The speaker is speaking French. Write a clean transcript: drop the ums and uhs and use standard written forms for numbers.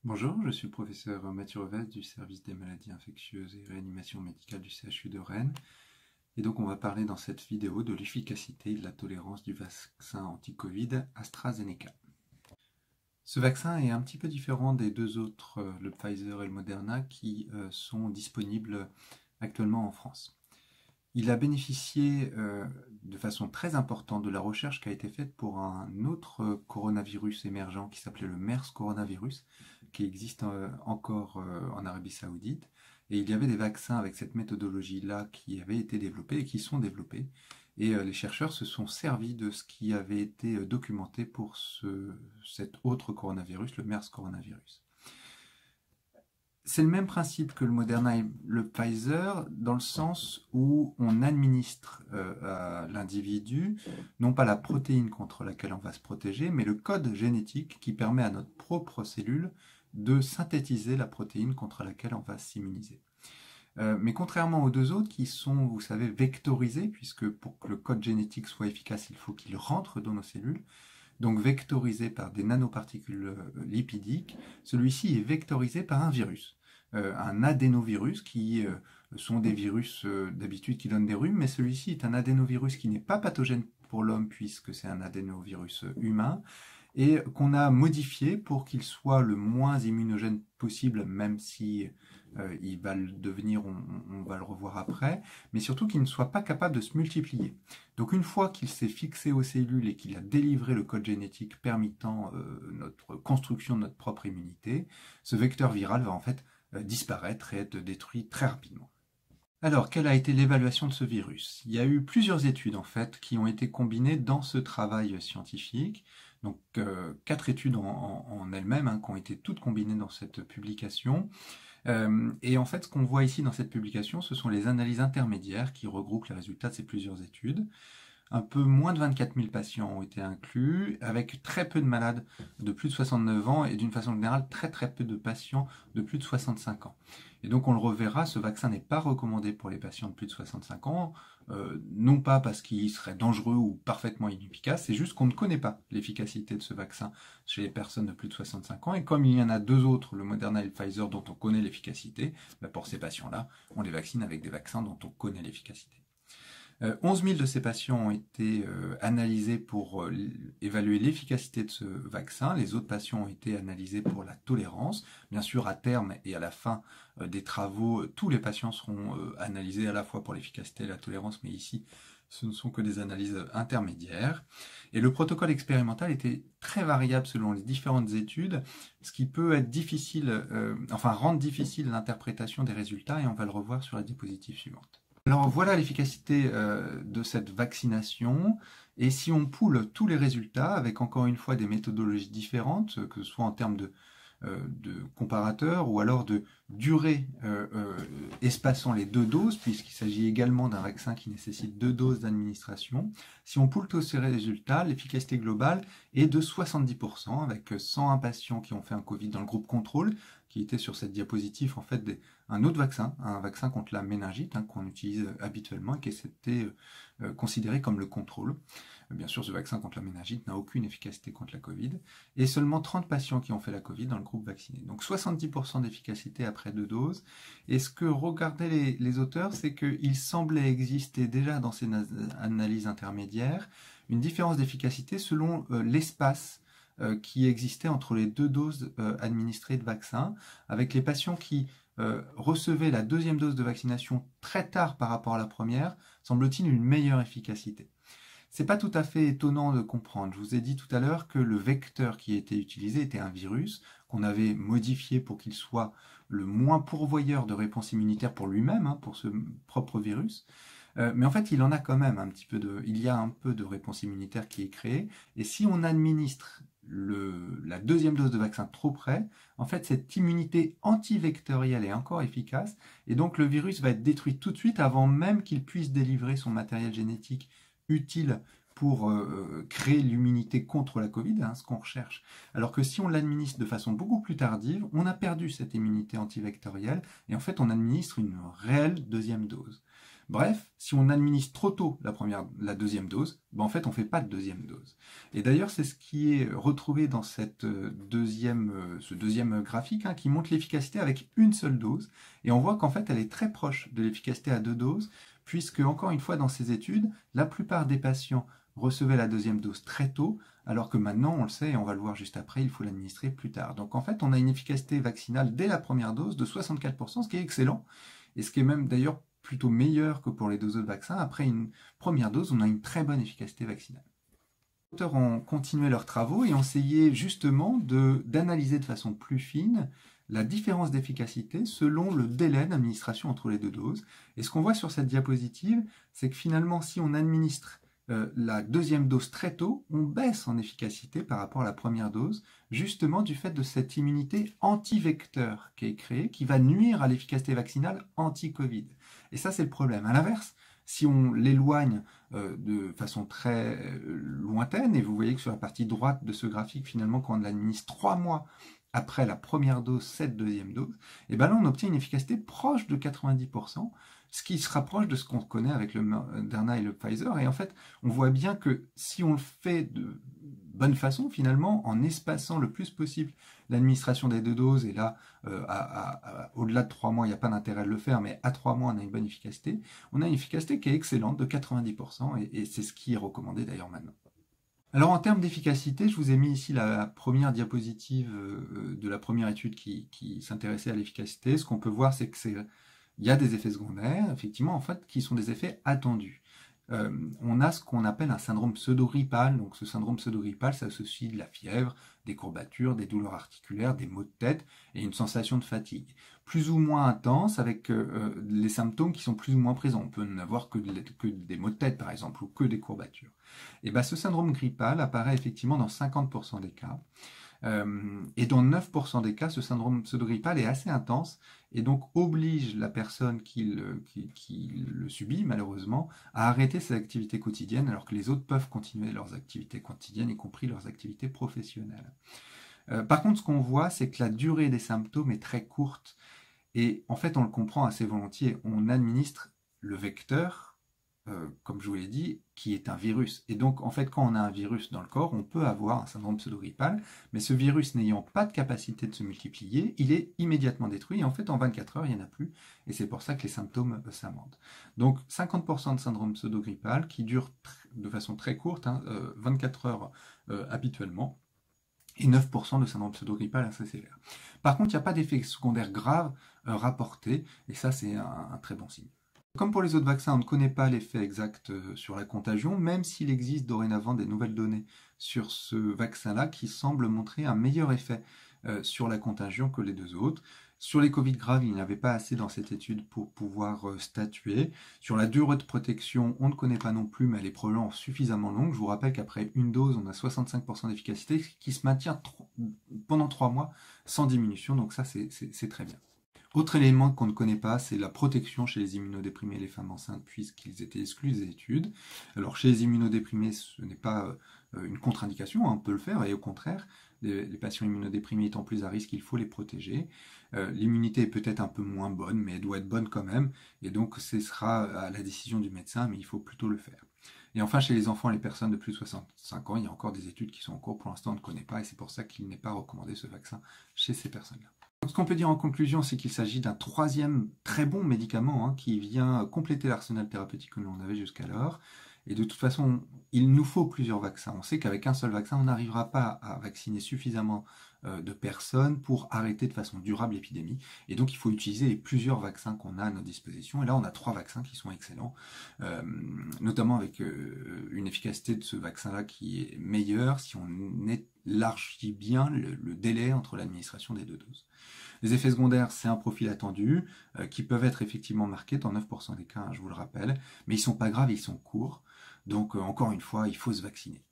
Bonjour, je suis le professeur Mathieu Revez du service des maladies infectieuses et réanimation médicale du CHU de Rennes. Et donc on va parler dans cette vidéo de l'efficacité et de la tolérance du vaccin anti-Covid AstraZeneca. Ce vaccin est un petit peu différent des deux autres, le Pfizer et le Moderna, qui sont disponibles actuellement en France. Il a bénéficié de façon très importante de la recherche qui a été faite pour un autre coronavirus émergent qui s'appelait le MERS coronavirus, qui existe encore en Arabie Saoudite. Et il y avait des vaccins avec cette méthodologie-là qui avaient été développés et qui sont développés. Et les chercheurs se sont servis de ce qui avait été documenté pour cet autre coronavirus, le MERS coronavirus. C'est le même principe que le Moderna et le Pfizer, dans le sens où on administre à l'individu, non pas la protéine contre laquelle on va se protéger, mais le code génétique qui permet à notre propre cellule de synthétiser la protéine contre laquelle on va s'immuniser. Mais contrairement aux deux autres qui sont, vous savez, vectorisés, puisque pour que le code génétique soit efficace, il faut qu'il rentre dans nos cellules, donc vectorisé par des nanoparticules lipidiques, celui-ci est vectorisé par un virus, un adénovirus qui sont des virus d'habitude qui donnent des rhumes, mais celui-ci est un adénovirus qui n'est pas pathogène pour l'homme puisque c'est un adénovirus humain et qu'on a modifié pour qu'il soit le moins immunogène possible, même si il va le devenir, on va le revoir après, mais surtout qu'il ne soit pas capable de se multiplier. Donc une fois qu'il s'est fixé aux cellules et qu'il a délivré le code génétique permettant notre construction de notre propre immunité, ce vecteur viral va en fait disparaître et être détruit très rapidement. Alors, quelle a été l'évaluation de ce virus? Il y a eu plusieurs études en fait qui ont été combinées dans ce travail scientifique. Donc, 4 études en elles-mêmes qui ont été toutes combinées dans cette publication. Et en fait, ce qu'on voit ici dans cette publication, ce sont les analyses intermédiaires qui regroupent les résultats de ces plusieurs études. Un peu moins de 24 000 patients ont été inclus, avec très peu de malades de plus de 69 ans et d'une façon générale très peu de patients de plus de 65 ans. Et donc on le reverra, ce vaccin n'est pas recommandé pour les patients de plus de 65 ans, non pas parce qu'il serait dangereux ou parfaitement inefficace, c'est juste qu'on ne connaît pas l'efficacité de ce vaccin chez les personnes de plus de 65 ans, et comme il y en a deux autres, le Moderna et le Pfizer, dont on connaît l'efficacité, pour ces patients-là, on les vaccine avec des vaccins dont on connaît l'efficacité. 11 000 de ces patients ont été analysés pour évaluer l'efficacité de ce vaccin. Les autres patients ont été analysés pour la tolérance. Bien sûr, à terme et à la fin des travaux, tous les patients seront analysés à la fois pour l'efficacité et la tolérance, mais ici, ce ne sont que des analyses intermédiaires. Et le protocole expérimental était très variable selon les différentes études, ce qui peut être difficile, rendre difficile l'interprétation des résultats, et on va le revoir sur la diapositive suivante. Alors voilà l'efficacité de cette vaccination, et si on poule tous les résultats avec encore une fois des méthodologies différentes, que ce soit en termes de comparateurs ou alors de durée espaçant les deux doses, puisqu'il s'agit également d'un vaccin qui nécessite 2 doses d'administration, si on poule tous ces résultats, l'efficacité globale est de 70%, avec 101 patients qui ont fait un Covid dans le groupe contrôle, qui était sur cette diapositive en fait un autre vaccin, un vaccin contre la méningite qu'on utilise habituellement et qui était considéré comme le contrôle. Bien sûr, ce vaccin contre la méningite n'a aucune efficacité contre la Covid, et seulement 30 patients qui ont fait la Covid dans le groupe vacciné. Donc 70% d'efficacité après 2 doses. Et ce que regardaient les auteurs, c'est qu'il semblait exister déjà dans ces analyses intermédiaires une différence d'efficacité selon l'espace qui existait entre les 2 doses administrées de vaccin, avec les patients qui recevaient la 2e dose de vaccination très tard par rapport à la première, semble-t-il une meilleure efficacité. C'est pas tout à fait étonnant de comprendre. Je vous ai dit tout à l'heure que le vecteur qui était utilisé était un virus qu'on avait modifié pour qu'il soit le moins pourvoyeur de réponse immunitaire pour lui-même, pour ce propre virus. Mais en fait, il en a quand même il y a un peu de réponse immunitaire qui est créée. Et si on administre la 2e dose de vaccin trop près, en fait, cette immunité antivectorielle est encore efficace. Et donc, le virus va être détruit tout de suite avant même qu'il puisse délivrer son matériel génétique utile pour créer l'immunité contre la Covid, ce qu'on recherche. Alors que si on l'administre de façon beaucoup plus tardive, on a perdu cette immunité antivectorielle et en fait on administre une réelle 2e dose. Bref, si on administre trop tôt la deuxième dose, ben en fait on ne fait pas de deuxième dose. Et d'ailleurs c'est ce qui est retrouvé dans ce deuxième graphique qui montre l'efficacité avec une seule dose. Et on voit qu'en fait elle est très proche de l'efficacité à 2 doses, puisque encore une fois dans ces études, la plupart des patients recevaient la deuxième dose très tôt, alors que maintenant, on le sait, et on va le voir juste après, il faut l'administrer plus tard. Donc en fait, on a une efficacité vaccinale dès la première dose de 64%, ce qui est excellent, et ce qui est même d'ailleurs plutôt meilleur que pour les 2 autres vaccins. Après une première dose, on a une très bonne efficacité vaccinale. Les auteurs ont continué leurs travaux et ont essayé justement d'analyser de façon plus fine la différence d'efficacité selon le délai d'administration entre les 2 doses. Et ce qu'on voit sur cette diapositive, c'est que finalement, si on administre la deuxième dose très tôt, on baisse en efficacité par rapport à la première dose, justement du fait de cette immunité anti-vecteur qui est créée, qui va nuire à l'efficacité vaccinale anti-Covid. Et ça, c'est le problème. À l'inverse, si on l'éloigne de façon très lointaine, et vous voyez que sur la partie droite de ce graphique, finalement, quand on l'administre 3 mois après la première dose, cette deuxième dose, et bien là, on obtient une efficacité proche de 90%, ce qui se rapproche de ce qu'on connaît avec le Moderna et le Pfizer. Et en fait, on voit bien que si on le fait de bonne façon, finalement, en espaçant le plus possible l'administration des 2 doses, et là, au-delà de 3 mois, il n'y a pas d'intérêt de le faire, mais à 3 mois, on a une bonne efficacité. On a une efficacité qui est excellente, de 90%, et c'est ce qui est recommandé d'ailleurs maintenant. Alors en termes d'efficacité, je vous ai mis ici la première diapositive de la première étude qui s'intéressait à l'efficacité. Ce qu'on peut voir, c'est qu'il y a des effets secondaires, effectivement, en fait, qui sont des effets attendus. On a ce qu'on appelle un syndrome pseudo-grippal. Donc ce syndrome pseudo-grippal, ça associe de la fièvre, des courbatures, des douleurs articulaires, des maux de tête et une sensation de fatigue. Plus ou moins intense, avec les symptômes qui sont plus ou moins présents. On peut n'avoir que des maux de tête, par exemple, ou que des courbatures. Et bien ce syndrome grippal apparaît effectivement dans 50% des cas. Et dans 9% des cas, ce syndrome pseudo-grippal est assez intense et donc oblige la personne qui le subit, malheureusement, à arrêter ses activités quotidiennes alors que les autres peuvent continuer leurs activités quotidiennes, y compris leurs activités professionnelles. Par contre, ce qu'on voit, c'est que la durée des symptômes est très courte et en fait, on le comprend assez volontiers. On administre le vecteur, comme je vous l'ai dit, qui est un virus. Et donc, en fait, quand on a un virus dans le corps, on peut avoir un syndrome pseudo-grippal, mais ce virus n'ayant pas de capacité de se multiplier, il est immédiatement détruit, et en fait, en 24 heures, il n'y en a plus, et c'est pour ça que les symptômes s'amendent. Donc, 50% de syndrome pseudo-grippal qui dure de façon très courte, 24 heures habituellement, et 9% de syndrome pseudo-grippal assez sévère. Par contre, il n'y a pas d'effet secondaire grave rapporté, et ça, c'est un très bon signe. Comme pour les autres vaccins, on ne connaît pas l'effet exact sur la contagion, même s'il existe dorénavant des nouvelles données sur ce vaccin-là qui semblent montrer un meilleur effet sur la contagion que les 2 autres. Sur les Covid graves, il n'y avait pas assez dans cette étude pour pouvoir statuer. Sur la durée de protection, on ne connaît pas non plus, mais elle est probablement suffisamment longue. Je vous rappelle qu'après une dose, on a 65% d'efficacité qui se maintient pendant 3 mois sans diminution, donc ça c'est très bien. Autre élément qu'on ne connaît pas, c'est la protection chez les immunodéprimés et les femmes enceintes, puisqu'ils étaient exclus des études. Alors chez les immunodéprimés, ce n'est pas une contre-indication, on peut le faire, et au contraire, les patients immunodéprimés étant plus à risque, il faut les protéger. L'immunité est peut-être un peu moins bonne, mais elle doit être bonne quand même, et donc ce sera à la décision du médecin, mais il faut plutôt le faire. Et enfin, chez les enfants et les personnes de plus de 65 ans, il y a encore des études qui sont en cours, pour l'instant on ne connaît pas, et c'est pour ça qu'il n'est pas recommandé ce vaccin chez ces personnes-là. Ce qu'on peut dire en conclusion, c'est qu'il s'agit d'un troisième très bon médicament qui vient compléter l'arsenal thérapeutique que l'on avait jusqu'alors. Et de toute façon, il nous faut plusieurs vaccins. On sait qu'avec un seul vaccin, on n'arrivera pas à vacciner suffisamment de personnes pour arrêter de façon durable l'épidémie. Et donc, il faut utiliser les plusieurs vaccins qu'on a à notre disposition. Et là, on a 3 vaccins qui sont excellents, notamment avec une efficacité de ce vaccin-là qui est meilleure si on élargit bien le délai entre l'administration des 2 doses. Les effets secondaires, c'est un profil attendu, qui peuvent être effectivement marqués dans 9% des cas, je vous le rappelle, mais ils ne sont pas graves, ils sont courts. Donc, encore une fois, il faut se vacciner.